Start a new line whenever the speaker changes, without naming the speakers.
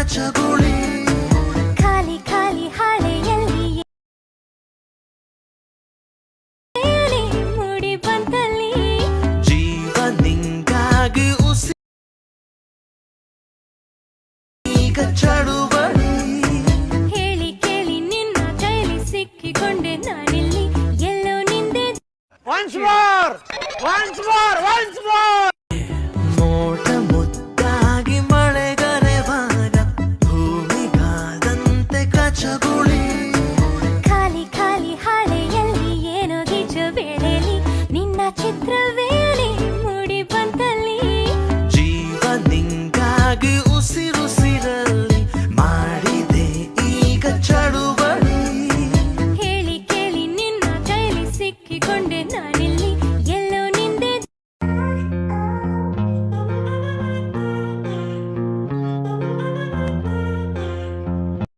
ಚಗುಳಿ
ಖಾಲಿ ಖಾಲಿ ಹಾಳೆಯಲ್ಲಿ ಮೂಡಿ ಬಂತಲ್ಲಿ
ಜೀವ ನಿಂಗಾಗಿ ಉಸಿ ಈಗ ಚಳುವಳಿ
ಹೇಳಿ ಕೇಳಿ ನಿನ್ನ ಕೈಲಿ ಸಿಕ್ಕಿಕೊಂಡೆ ನಾನಿಲ್ಲಿ ಎಲ್ಲೋ ನಿಂದೆ
Once more! Once more! Once more!